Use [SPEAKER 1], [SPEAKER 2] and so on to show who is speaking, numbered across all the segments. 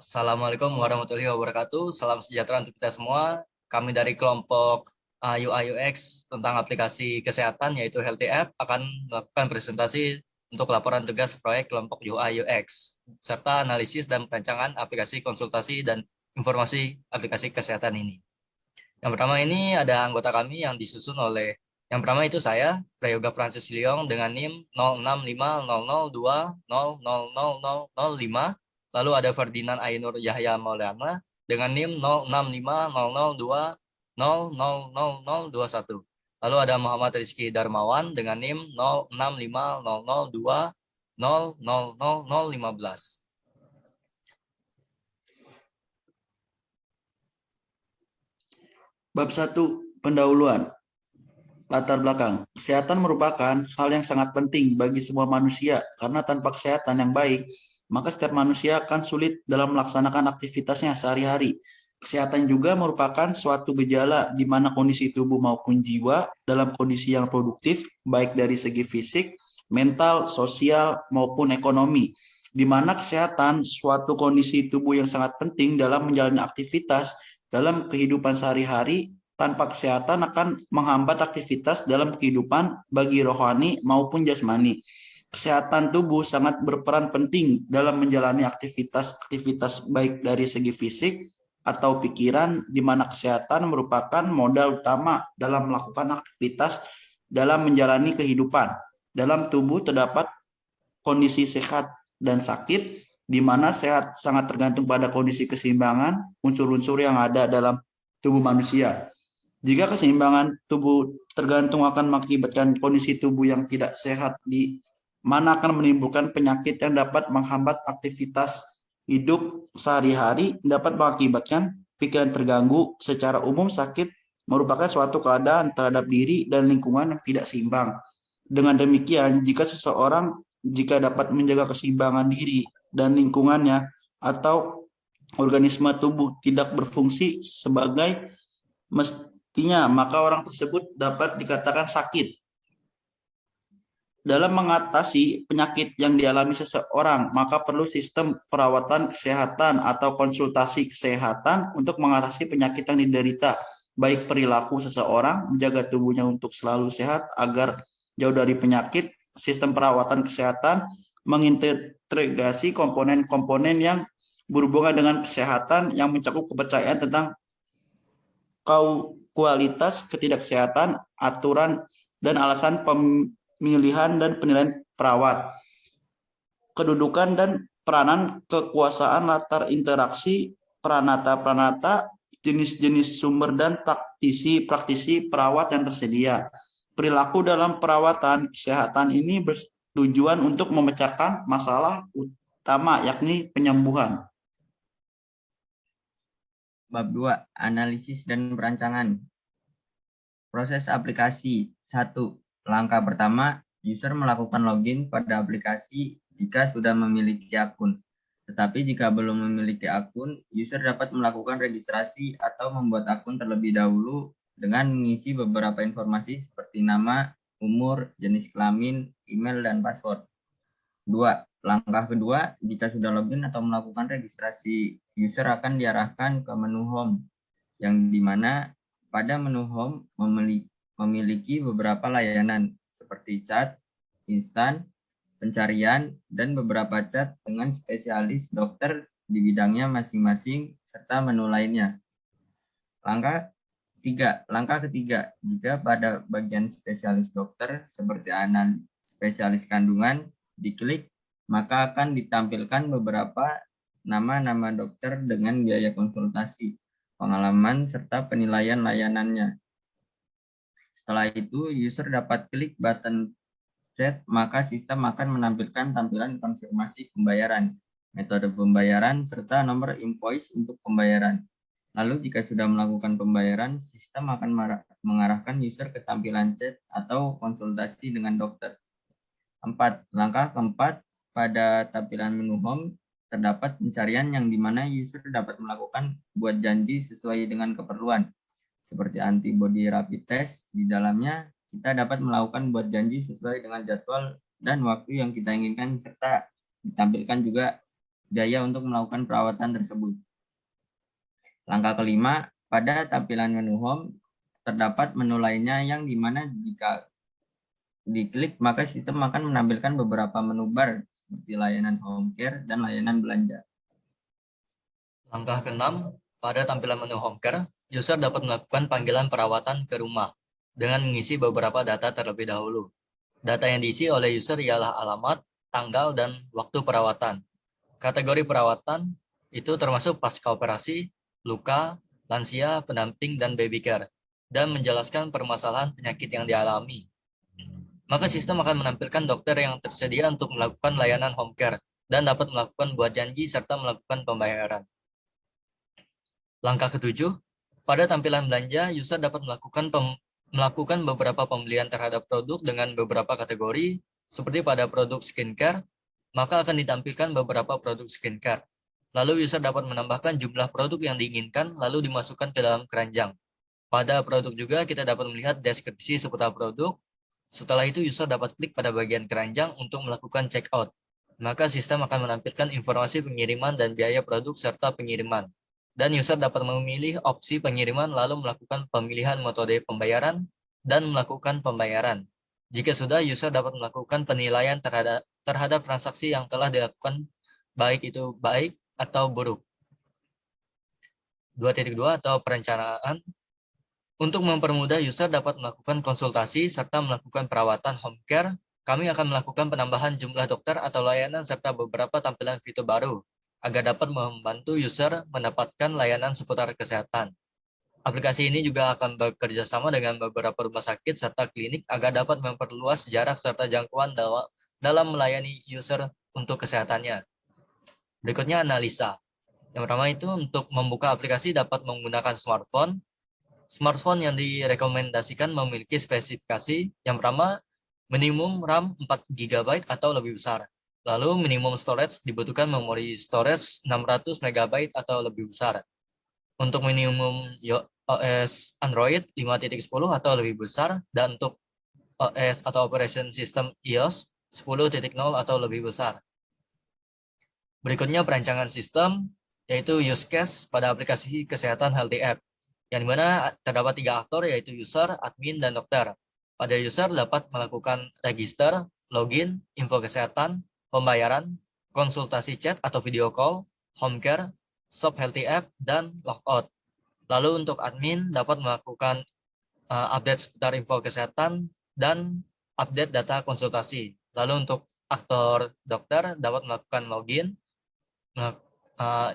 [SPEAKER 1] Assalamualaikum warahmatullahi wabarakatuh. Salam sejahtera untuk kita semua. Kami dari kelompok UI UX tentang aplikasi kesehatan yaitu Healthy App akan melakukan presentasi untuk laporan tugas proyek kelompok UI UX serta analisis dan perancangan aplikasi konsultasi dan informasi aplikasi kesehatan ini. Yang pertama ini ada anggota kami yang disusun oleh yang pertama itu saya, Prayoga Francis Leong dengan NIM 065002000005. Lalu ada Ferdinand Ainur Yahya Maulana dengan NIM 065002000021. Lalu ada Muhammad Rizky Darmawan dengan NIM 065002000015.
[SPEAKER 2] Bab 1. Pendahuluan. Latar belakang. Kesehatan merupakan hal yang sangat penting bagi semua manusia karena tanpa kesehatan yang baik, maka setiap manusia akan sulit dalam melaksanakan aktivitasnya sehari-hari. Kesehatan juga merupakan suatu gejala di mana kondisi tubuh maupun jiwa dalam kondisi yang produktif, baik dari segi fisik, mental, sosial, maupun ekonomi. Di mana kesehatan suatu kondisi tubuh yang sangat penting dalam menjalani aktivitas dalam kehidupan sehari-hari. Tanpa kesehatan akan menghambat aktivitas dalam kehidupan bagi rohani maupun jasmani. Kesehatan tubuh sangat berperan penting dalam menjalani aktivitas baik dari segi fisik atau pikiran, di mana kesehatan merupakan modal utama dalam melakukan aktivitas dalam menjalani kehidupan. Dalam tubuh terdapat kondisi sehat dan sakit, di mana sehat sangat tergantung pada kondisi keseimbangan unsur-unsur yang ada dalam tubuh manusia. Jika keseimbangan tubuh tergantung akan mengakibatkan kondisi tubuh yang tidak sehat, di mana akan menimbulkan penyakit yang dapat menghambat aktivitas hidup sehari-hari, dapat mengakibatkan pikiran terganggu. Secara umum, sakit merupakan suatu keadaan terhadap diri dan lingkungan yang tidak seimbang. Dengan demikian, jika dapat menjaga keseimbangan diri dan lingkungannya atau organisme tubuh tidak berfungsi sebagai mestinya, maka orang tersebut dapat dikatakan sakit. Dalam mengatasi penyakit yang dialami seseorang, maka perlu sistem perawatan kesehatan atau konsultasi kesehatan untuk mengatasi penyakit yang diderita, baik perilaku seseorang, menjaga tubuhnya untuk selalu sehat agar jauh dari penyakit. Sistem perawatan kesehatan mengintegrasi komponen-komponen yang berhubungan dengan kesehatan yang mencakup kepercayaan tentang kualitas ketidaksehatan, aturan dan alasan pemilihan dan penilaian perawat, kedudukan dan peranan kekuasaan, latar interaksi pranata-pranata, jenis-jenis sumber dan praktisi perawat yang tersedia. Perilaku dalam perawatan kesehatan ini bertujuan untuk memecahkan masalah utama, yakni penyembuhan.
[SPEAKER 3] Bab 2. Analisis dan perancangan. Proses aplikasi. 1. Langkah pertama, user melakukan login pada aplikasi jika sudah memiliki akun. Tetapi jika belum memiliki akun, user dapat melakukan registrasi atau membuat akun terlebih dahulu dengan mengisi beberapa informasi seperti nama, umur, jenis kelamin, email, dan password. 2. Langkah kedua, jika sudah login atau melakukan registrasi, user akan diarahkan ke menu home, yang dimana pada menu home memiliki beberapa layanan seperti chat, instan, pencarian, dan beberapa chat dengan spesialis dokter di bidangnya masing-masing, serta menu lainnya. Langkah ketiga, jika pada bagian spesialis dokter seperti spesialis kandungan diklik, maka akan ditampilkan beberapa nama-nama dokter dengan biaya konsultasi, pengalaman, serta penilaian layanannya. Setelah itu, user dapat klik button chat, maka sistem akan menampilkan tampilan konfirmasi pembayaran, metode pembayaran, serta nomor invoice untuk pembayaran. Lalu jika sudah melakukan pembayaran, sistem akan mengarahkan user ke tampilan chat atau konsultasi dengan dokter. 4. Langkah keempat, pada tampilan menu home terdapat pencarian yang dimana user dapat melakukan buat janji sesuai dengan keperluan. Seperti antibody rapid test, di dalamnya kita dapat melakukan buat janji sesuai dengan jadwal dan waktu yang kita inginkan, serta ditampilkan juga biaya untuk melakukan perawatan tersebut. Langkah kelima, pada tampilan menu home terdapat menu lainnya yang dimana jika diklik maka sistem akan menampilkan beberapa menu bar seperti layanan home care dan layanan belanja.
[SPEAKER 1] Langkah keenam, pada tampilan menu home care, user dapat melakukan panggilan perawatan ke rumah dengan mengisi beberapa data terlebih dahulu. Data yang diisi oleh user ialah alamat, tanggal, dan waktu perawatan. Kategori perawatan itu termasuk pasca operasi, luka, lansia, pendamping, dan baby care, dan menjelaskan permasalahan penyakit yang dialami. Maka sistem akan menampilkan dokter yang tersedia untuk melakukan layanan home care dan dapat melakukan buat janji serta melakukan pembayaran. Langkah ketujuh, pada tampilan belanja, user dapat melakukan beberapa pembelian terhadap produk dengan beberapa kategori, seperti pada produk skincare, maka akan ditampilkan beberapa produk skincare. Lalu user dapat menambahkan jumlah produk yang diinginkan, lalu dimasukkan ke dalam keranjang. Pada produk juga kita dapat melihat deskripsi seputar produk. Setelah itu user dapat klik pada bagian keranjang untuk melakukan checkout. Maka sistem akan menampilkan informasi pengiriman dan biaya produk serta pengiriman. Dan user dapat memilih opsi pengiriman lalu melakukan pemilihan metode pembayaran dan melakukan pembayaran. Jika sudah, user dapat melakukan penilaian terhadap transaksi yang telah dilakukan, baik itu baik atau buruk. 2.2 atau perencanaan. Untuk mempermudah user dapat melakukan konsultasi serta melakukan perawatan home care, kami akan melakukan penambahan jumlah dokter atau layanan serta beberapa tampilan fitur baru agar dapat membantu user mendapatkan layanan seputar kesehatan. Aplikasi ini juga akan bekerja sama dengan beberapa rumah sakit serta klinik agar dapat memperluas jarak serta jangkauan dalam melayani user untuk kesehatannya. Berikutnya analisa. Yang pertama itu untuk membuka aplikasi dapat menggunakan smartphone. Smartphone yang direkomendasikan memiliki spesifikasi yang pertama minimum RAM 4 GB atau lebih besar. Lalu minimum storage dibutuhkan memori storage 600 MB atau lebih besar. Untuk minimum OS Android 5.10 atau lebih besar, dan untuk OS atau operation system iOS 10.0 atau lebih besar. Berikutnya perancangan sistem, yaitu use case pada aplikasi kesehatan Healthy App, yang dimana terdapat 3 aktor, yaitu user, admin, dan dokter. Pada user dapat melakukan register, login, info kesehatan, pembayaran, konsultasi chat atau video call, home care, shop Healthy App, dan logout. Lalu untuk admin dapat melakukan update seputar info kesehatan dan update data konsultasi. Lalu untuk aktor dokter dapat melakukan login,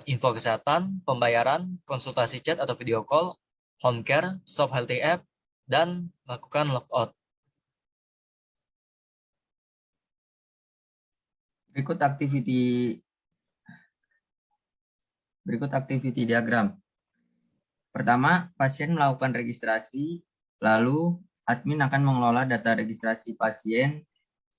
[SPEAKER 1] info kesehatan, pembayaran, konsultasi chat atau video call, home care, shop Healthy App, dan melakukan logout.
[SPEAKER 3] Berikut activity diagram. Pertama, pasien melakukan registrasi, lalu admin akan mengelola data registrasi pasien,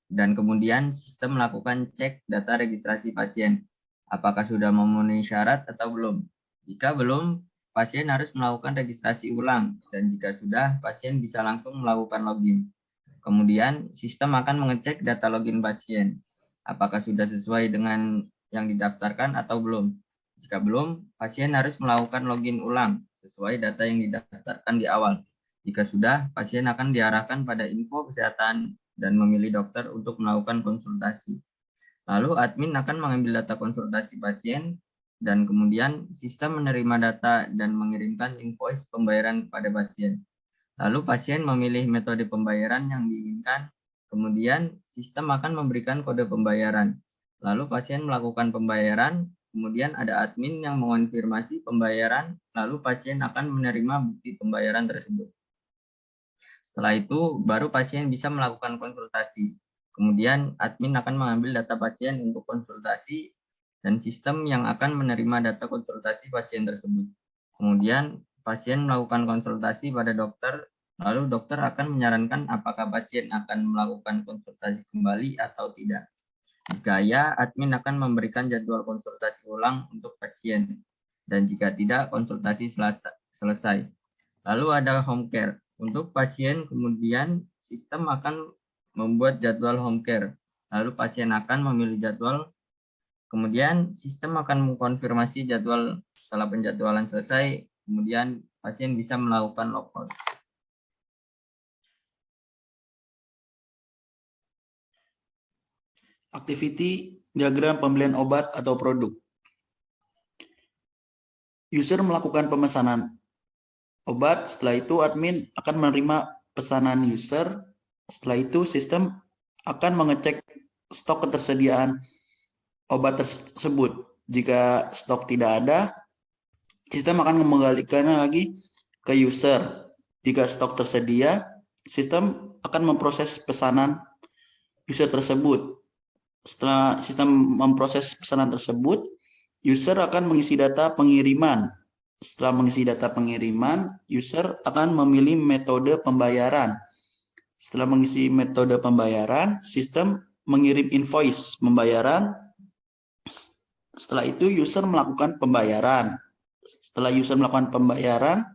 [SPEAKER 3] dan kemudian sistem melakukan cek data registrasi pasien. Apakah sudah memenuhi syarat atau belum? Jika belum, pasien harus melakukan registrasi ulang, dan jika sudah, pasien bisa langsung melakukan login. Kemudian, sistem akan mengecek data login pasien. Apakah sudah sesuai dengan yang didaftarkan atau belum? Jika belum, pasien harus melakukan login ulang sesuai data yang didaftarkan di awal. Jika sudah, pasien akan diarahkan pada info kesehatan dan memilih dokter untuk melakukan konsultasi. Lalu admin akan mengambil data konsultasi pasien dan kemudian sistem menerima data dan mengirimkan invoice pembayaran kepada pasien. Lalu pasien memilih metode pembayaran yang diinginkan. Kemudian sistem akan memberikan kode pembayaran. Lalu pasien melakukan pembayaran, kemudian ada admin yang mengonfirmasi pembayaran, lalu pasien akan menerima bukti pembayaran tersebut. Setelah itu, baru pasien bisa melakukan konsultasi. Kemudian admin akan mengambil data pasien untuk konsultasi dan sistem yang akan menerima data konsultasi pasien tersebut. Kemudian pasien melakukan konsultasi pada dokter, lalu dokter akan menyarankan apakah pasien akan melakukan konsultasi kembali atau tidak. Jika ya, admin akan memberikan jadwal konsultasi ulang untuk pasien. Dan jika tidak, konsultasi selesai. Lalu ada home care. Untuk pasien, kemudian sistem akan membuat jadwal home care. Lalu pasien akan memilih jadwal Kemudian sistem akan mengkonfirmasi jadwal setelah penjadwalan selesai, kemudian pasien bisa melakukan logout.
[SPEAKER 2] Activity diagram pembelian obat atau produk. User melakukan pemesanan obat, setelah itu admin akan menerima pesanan user. Setelah itu sistem akan mengecek stok ketersediaan obat tersebut. Jika stok tidak ada, sistem akan mengembalikannya lagi ke user. Jika stok tersedia, sistem akan memproses pesanan user tersebut. Setelah sistem memproses pesanan tersebut, user akan mengisi data pengiriman. Setelah mengisi data pengiriman, user akan memilih metode pembayaran. Setelah mengisi metode pembayaran, sistem mengirim invoice pembayaran. Setelah itu user melakukan pembayaran. Setelah user melakukan pembayaran,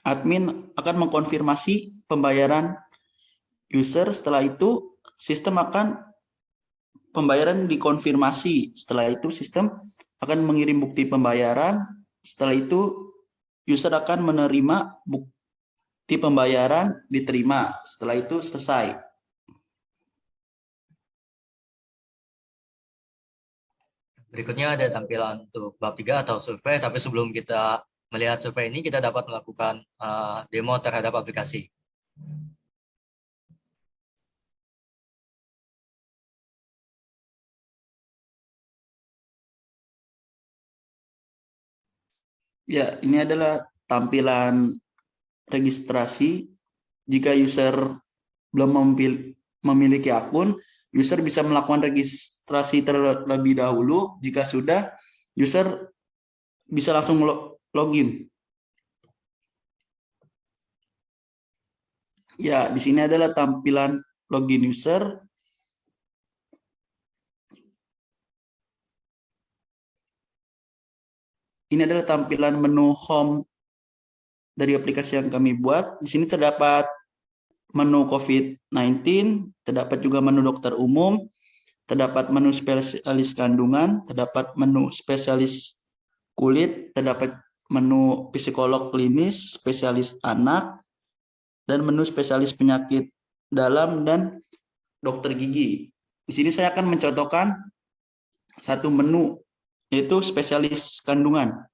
[SPEAKER 2] admin akan mengkonfirmasi pembayaran user. Setelah itu sistem akan pembayaran dikonfirmasi. Setelah itu sistem akan mengirim bukti pembayaran. Setelah itu user akan menerima bukti pembayaran diterima. Setelah itu selesai.
[SPEAKER 1] Berikutnya ada tampilan untuk bab 3 atau survei, tapi sebelum kita melihat survei ini, kita dapat melakukan demo terhadap aplikasi.
[SPEAKER 2] Ya, ini adalah tampilan registrasi. Jika user belum memiliki akun, user bisa melakukan registrasi terlebih dahulu. Jika sudah, user bisa langsung login. Ya, di sini adalah tampilan login user. Ini adalah tampilan menu home dari aplikasi yang kami buat. Di sini terdapat menu COVID-19, terdapat juga menu dokter umum, terdapat menu spesialis kandungan, terdapat menu spesialis kulit, terdapat menu psikolog klinis, spesialis anak, dan menu spesialis penyakit dalam dan dokter gigi. Di sini saya akan mencontohkan satu menu, yaitu spesialis kandungan.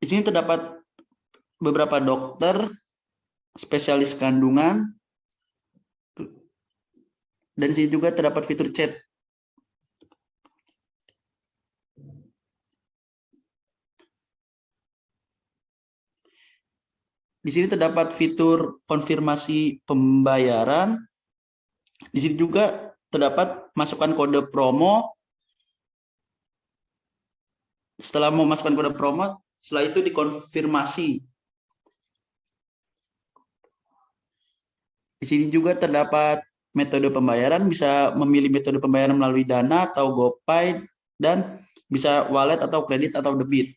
[SPEAKER 2] Di sini terdapat beberapa dokter, spesialis kandungan, dan di sini juga terdapat fitur chat. Di sini terdapat fitur konfirmasi pembayaran. Di sini juga terdapat masukkan kode promo. Setelah memasukkan kode promo, setelah itu dikonfirmasi. Di sini juga terdapat metode pembayaran, bisa memilih metode pembayaran melalui Dana atau GoPay, dan bisa wallet atau kredit atau debit.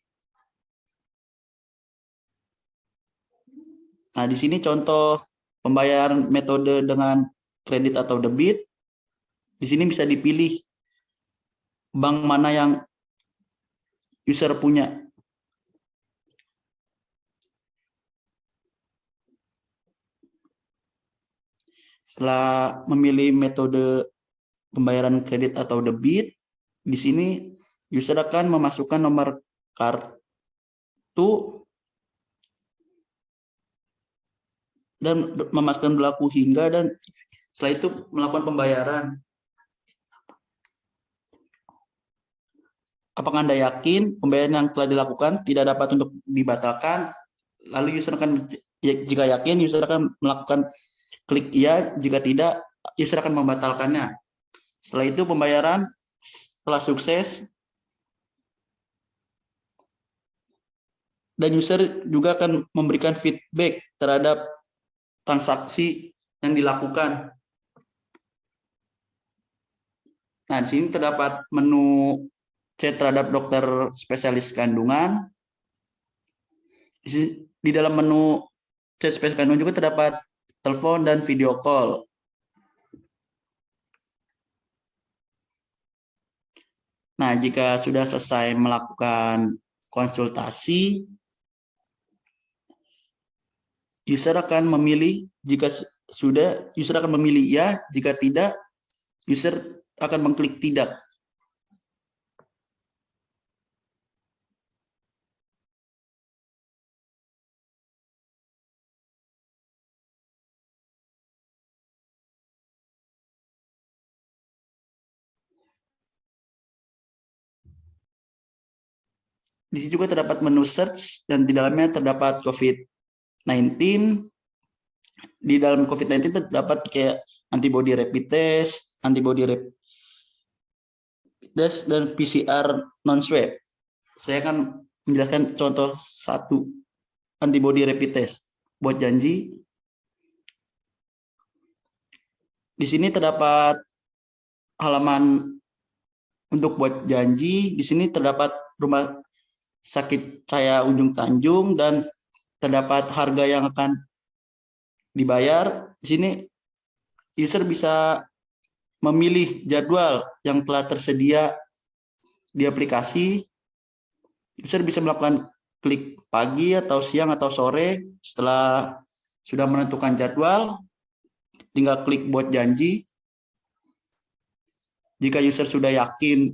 [SPEAKER 2] Nah, di sini contoh pembayaran metode dengan kredit atau debit. Di sini bisa dipilih bank mana yang user punya. Setelah memilih metode pembayaran kredit atau debit, di sini user akan memasukkan nomor kartu dan memasukkan berlaku hingga, dan setelah itu melakukan pembayaran. Apakah Anda yakin pembayaran yang telah dilakukan tidak dapat untuk dibatalkan? Lalu user akan, jika yakin, user akan melakukan klik iya, jika tidak, user akan membatalkannya. Setelah itu pembayaran setelah sukses, dan user juga akan memberikan feedback terhadap transaksi yang dilakukan. Nah, di sini terdapat menu chat terhadap dokter spesialis kandungan. Di dalam menu chat spesialis kandungan juga terdapat telepon dan video call. Nah, jika sudah selesai melakukan konsultasi, user akan memilih, jika sudah, user akan memilih ya, jika tidak, user akan mengklik tidak. Di sini juga terdapat menu search dan di dalamnya terdapat COVID-19. Di dalam COVID-19 terdapat kayak antibody rapid test, antibody rapid test, dan PCR non-swab. Saya akan menjelaskan contoh satu antibody rapid test. Buat janji, di sini terdapat halaman untuk buat janji. Di sini terdapat rumah sakit saya Ujung Tanjung dan terdapat harga yang akan dibayar. Di sini user bisa memilih jadwal yang telah tersedia di aplikasi. User bisa melakukan klik pagi atau siang atau sore. Setelah sudah menentukan jadwal, tinggal klik buat janji. Jika user sudah yakin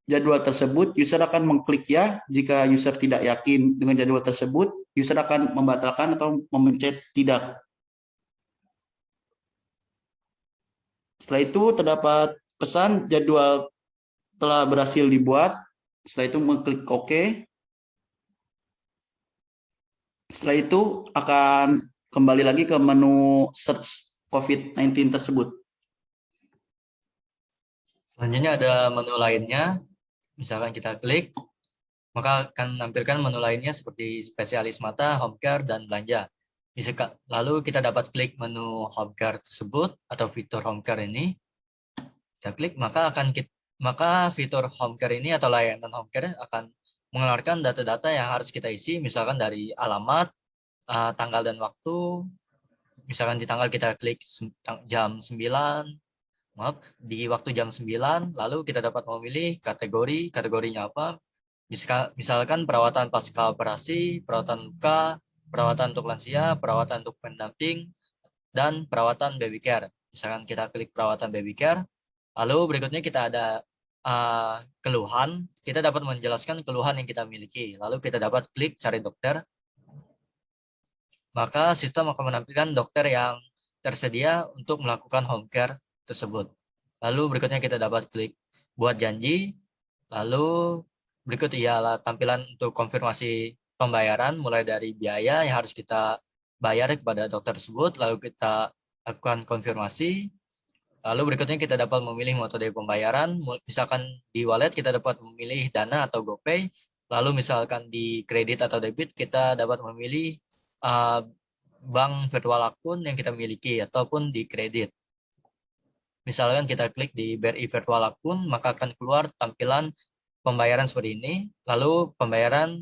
[SPEAKER 2] jadwal tersebut, user akan mengklik ya. Jika user tidak yakin dengan jadwal tersebut, user akan membatalkan atau memencet tidak. Setelah itu terdapat pesan jadwal telah berhasil dibuat. Setelah itu mengklik OK. Setelah itu akan kembali lagi ke menu search COVID-19 tersebut.
[SPEAKER 1] Selanjutnya ada menu lainnya. Misalkan kita klik, maka akan menampilkan menu lainnya seperti spesialis mata, home care, dan belanja. Lalu kita dapat klik menu home care tersebut atau fitur home care ini. Kita klik, maka fitur home care ini atau layanan home care akan mengeluarkan data-data yang harus kita isi, misalkan dari alamat, tanggal dan waktu. Misalkan di tanggal kita klik jam 9, di waktu jam 9, lalu kita dapat memilih kategorinya apa. Misalkan perawatan pasca operasi, perawatan luka, perawatan untuk lansia, perawatan untuk pendamping, dan perawatan baby care. Misalkan kita klik perawatan baby care, lalu berikutnya kita ada keluhan, kita dapat menjelaskan keluhan yang kita miliki. Lalu kita dapat klik cari dokter, maka sistem akan menampilkan dokter yang tersedia untuk melakukan home care tersebut. Lalu berikutnya kita dapat klik buat janji, lalu berikut ialah tampilan untuk konfirmasi pembayaran, mulai dari biaya yang harus kita bayar kepada dokter tersebut, lalu kita lakukan konfirmasi. Lalu berikutnya kita dapat memilih metode pembayaran, misalkan di wallet kita dapat memilih Dana atau GoPay, lalu misalkan di kredit atau debit kita dapat memilih bank virtual akun yang kita miliki ataupun di kredit. Misalkan kita klik di BRI virtual akun, maka akan keluar tampilan pembayaran seperti ini, lalu pembayaran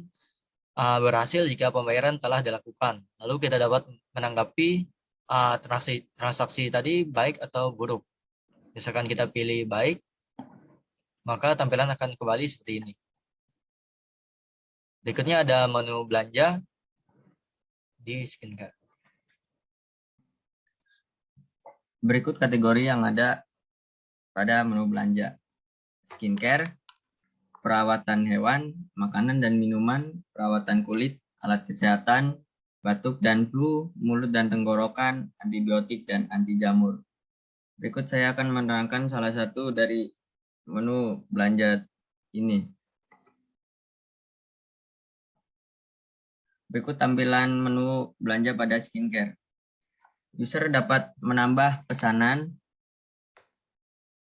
[SPEAKER 1] berhasil jika pembayaran telah dilakukan. Lalu kita dapat menanggapi transaksi tadi baik atau buruk. Misalkan kita pilih baik, maka tampilan akan kembali seperti ini. Berikutnya ada menu belanja di skincare.
[SPEAKER 3] Berikut kategori yang ada pada menu belanja. Skincare, perawatan hewan, makanan dan minuman, perawatan kulit, alat kesehatan, batuk dan flu, mulut dan tenggorokan, antibiotik, dan anti jamur. Berikut saya akan menerangkan salah satu dari menu belanja ini. Berikut tampilan menu belanja pada skincare. User dapat menambah pesanan,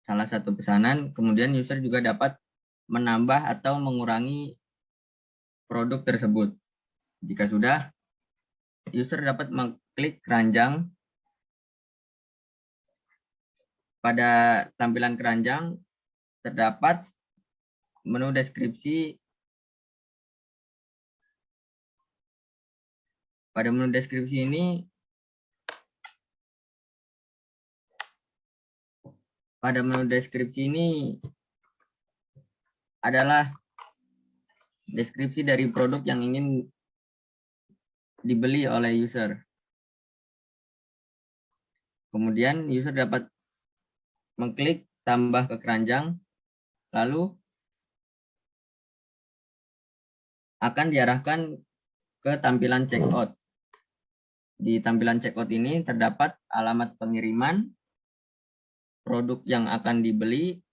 [SPEAKER 3] salah satu pesanan, kemudian user juga dapat menambah atau mengurangi produk tersebut. Jika sudah, user dapat mengklik keranjang. Pada tampilan keranjang terdapat menu deskripsi. Pada menu deskripsi ini, adalah deskripsi dari produk yang ingin dibeli oleh user. Kemudian user dapat mengklik tambah ke keranjang, lalu akan diarahkan ke tampilan checkout. Di tampilan checkout ini terdapat alamat pengiriman, produk yang akan dibeli,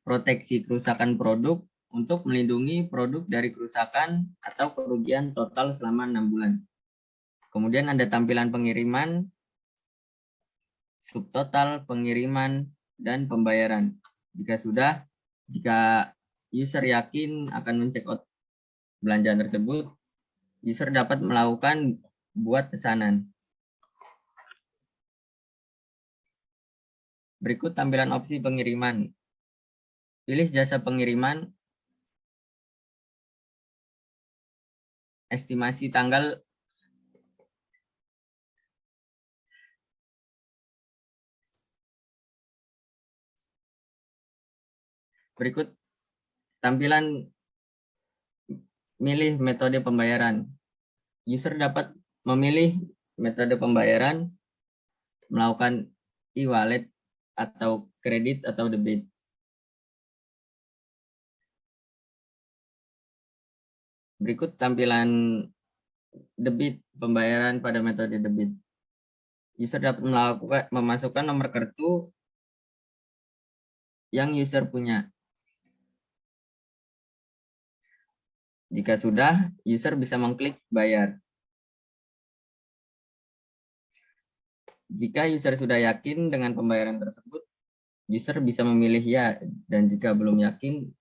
[SPEAKER 3] proteksi kerusakan produk untuk melindungi produk dari kerusakan atau kerugian total selama 6 bulan. Kemudian ada tampilan pengiriman, subtotal pengiriman, dan pembayaran. Jika user yakin akan men-checkout belanjaan tersebut, user dapat melakukan buat pesanan. Berikut tampilan opsi pengiriman. Pilih jasa pengiriman, estimasi tanggal, berikut tampilan milih metode pembayaran. User dapat memilih metode pembayaran, melakukan e-wallet atau kredit atau debit. Berikut tampilan debit, pembayaran pada metode debit. User dapat memasukkan nomor kartu yang user punya. Jika sudah, user bisa mengklik bayar. Jika user sudah yakin dengan pembayaran tersebut, user bisa memilih ya, dan jika belum yakin,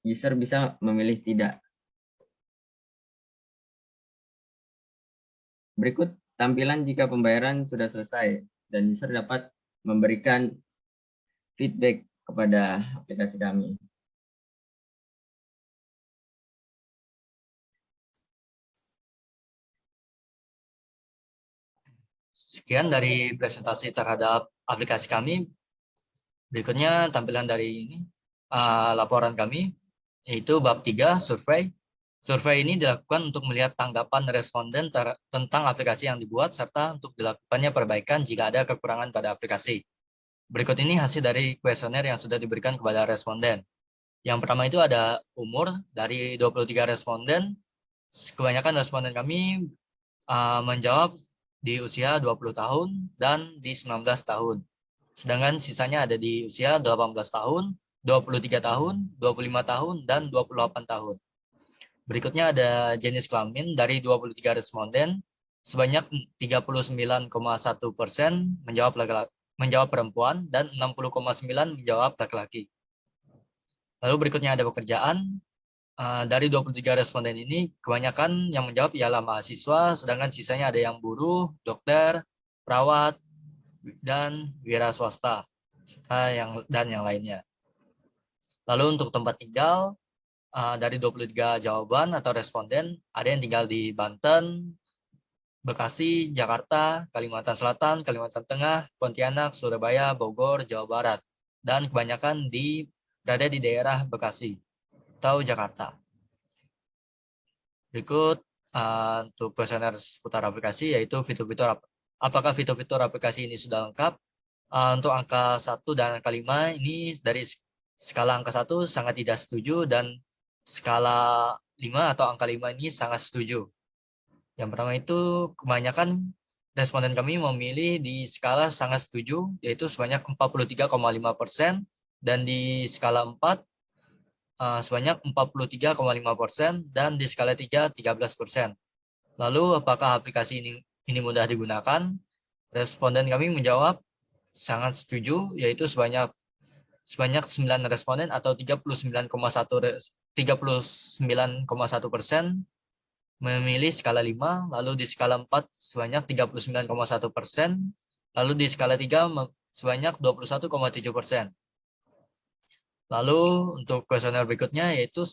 [SPEAKER 3] user bisa memilih tidak. Berikut tampilan jika pembayaran sudah selesai dan user dapat memberikan feedback kepada aplikasi kami.
[SPEAKER 1] Sekian dari presentasi terhadap aplikasi kami. Berikutnya tampilan dari ini laporan kami, yaitu bab 3, survei. Survei ini dilakukan untuk melihat tanggapan responden tentang aplikasi yang dibuat, serta untuk dilakukannya perbaikan jika ada kekurangan pada aplikasi. Berikut ini hasil dari kuesioner yang sudah diberikan kepada responden. Yang pertama itu ada umur. Dari 23 responden, kebanyakan responden kami menjawab di usia 20 tahun dan di 19 tahun. Sedangkan sisanya ada di usia 18 tahun, 23 tahun, 25 tahun, dan 28 tahun. Berikutnya ada jenis kelamin. Dari 23 responden, sebanyak 39,1% menjawab perempuan dan 60,9% menjawab laki-laki. Lalu berikutnya ada pekerjaan. Dari 23 responden ini, kebanyakan yang menjawab ialah mahasiswa, sedangkan sisanya ada yang buruh, dokter, perawat, dan wira swasta, dan yang lainnya. Lalu untuk tempat tinggal, dari 23 jawaban atau responden, ada yang tinggal di Banten, Bekasi, Jakarta, Kalimantan Selatan, Kalimantan Tengah, Pontianak, Surabaya, Bogor, Jawa Barat, dan kebanyakan berada di daerah Bekasi atau Jakarta. Berikut untuk kuesioner seputar aplikasi, yaitu fitur-fitur apakah fitur-fitur aplikasi ini sudah lengkap. Untuk angka 1 dan angka 5 ini dari skala angka 1 sangat tidak setuju, dan skala 5 atau angka 5 ini sangat setuju. Yang pertama itu kebanyakan responden kami memilih di skala sangat setuju, yaitu sebanyak 43,5%, dan di skala 4 sebanyak 43,5%, dan di skala 3 13%. Lalu apakah aplikasi ini mudah digunakan? Responden kami menjawab sangat setuju, yaitu sebanyak 9 responden atau 39,1% memilih skala 5, lalu di skala 4 sebanyak 39,1%, lalu di skala 3 sebanyak 21,7%. Lalu untuk kuesioner berikutnya, yaitu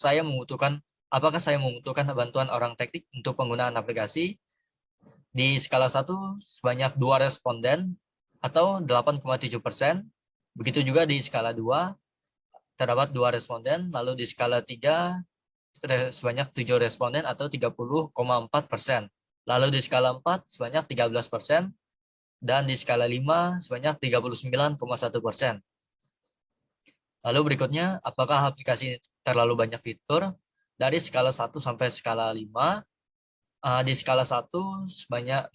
[SPEAKER 1] apakah saya membutuhkan bantuan orang teknik untuk penggunaan aplikasi? Di skala 1 sebanyak 2 responden atau 8,7%. Begitu juga di skala 2 terdapat 2 responden, lalu di skala 3 sebanyak 7 responden atau 30,4%. Lalu di skala 4 sebanyak 13%, dan di skala 5 sebanyak 39,1%. Lalu berikutnya, apakah aplikasi ini terlalu banyak fitur? Dari skala 1 sampai skala 5, di skala 1 sebanyak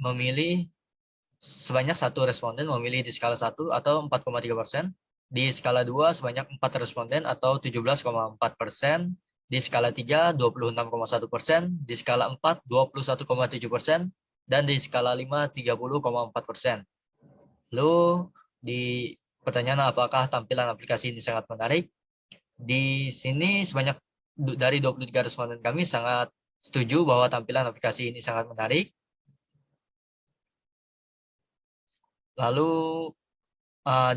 [SPEAKER 1] 1 responden memilih di skala 1 atau 4,3%. Di skala 2 sebanyak 4 responden atau 17,4%. Di skala 3 26,1%, di skala 4 21,7%, dan di skala 5 30,4%. Lalu di pertanyaan apakah tampilan aplikasi ini sangat menarik? Di sini sebanyak dari 23 responden kami sangat setuju bahwa tampilan aplikasi ini sangat menarik. Lalu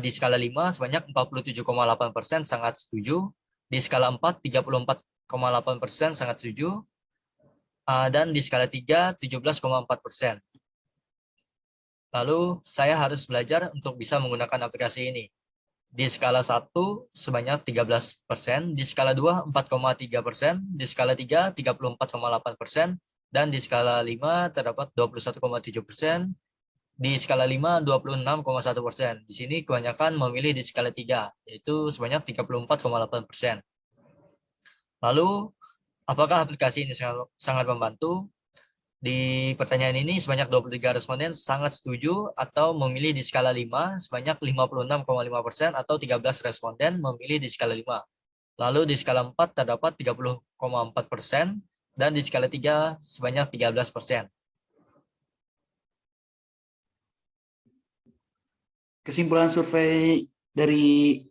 [SPEAKER 1] di skala 5 sebanyak 47,8% sangat setuju. Di skala 4 34,8% sangat setuju. Dan di skala 3 17,4%. Lalu saya harus belajar untuk bisa menggunakan aplikasi ini. Di skala 1 sebanyak 13%, di skala 2 4,3%, di skala 3 34,8%, dan di skala 5 terdapat 21,7%, di skala 5 26,1%. Di sini kebanyakan memilih di skala 3, yaitu sebanyak 34,8%. Lalu, apakah aplikasi ini sangat membantu? Di pertanyaan ini sebanyak 23 responden sangat setuju atau memilih di skala 5 sebanyak 56,5% atau 13 responden memilih di skala 5. Lalu di skala 4 terdapat 30,4% dan di skala 3 sebanyak 13%.
[SPEAKER 2] Kesimpulan survei dari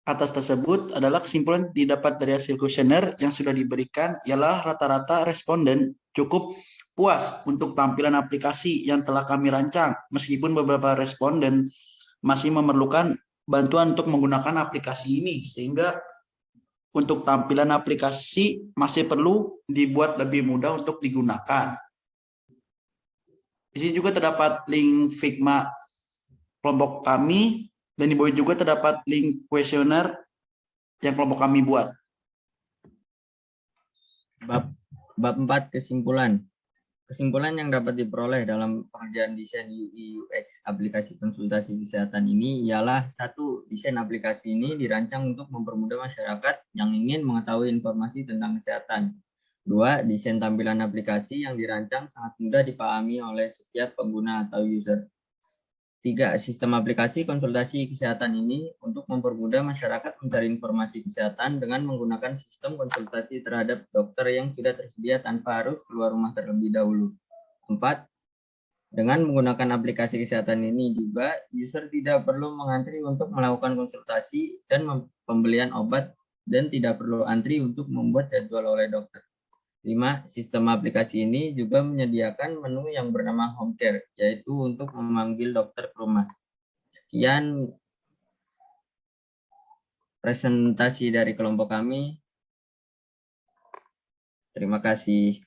[SPEAKER 2] atas tersebut adalah kesimpulan didapat dari hasil kuesioner yang sudah diberikan ialah rata-rata responden cukup puas untuk tampilan aplikasi yang telah kami rancang, meskipun beberapa responden masih memerlukan bantuan untuk menggunakan aplikasi ini, sehingga untuk tampilan aplikasi masih perlu dibuat lebih mudah untuk digunakan. Di sini juga terdapat link Figma kelompok kami, dan di bawah juga terdapat link kuesioner yang kelompok kami buat.
[SPEAKER 3] Bab 4 kesimpulan. Kesimpulan yang dapat diperoleh dalam pengerjaan desain UI UX aplikasi konsultasi kesehatan ini ialah 1. Desain aplikasi ini dirancang untuk mempermudah masyarakat yang ingin mengetahui informasi tentang kesehatan. 2. Desain tampilan aplikasi yang dirancang sangat mudah dipahami oleh setiap pengguna atau user. 3. Sistem aplikasi konsultasi kesehatan ini untuk mempermudah masyarakat mencari informasi kesehatan dengan menggunakan sistem konsultasi terhadap dokter yang sudah tersedia tanpa harus keluar rumah terlebih dahulu. 4. Dengan menggunakan aplikasi kesehatan ini juga, user tidak perlu mengantri untuk melakukan konsultasi dan pembelian obat dan tidak perlu antri untuk membuat jadwal oleh dokter. 5. Sistem aplikasi ini juga menyediakan menu yang bernama Home Care, yaitu untuk memanggil dokter ke rumah. Sekian presentasi dari kelompok kami. Terima kasih.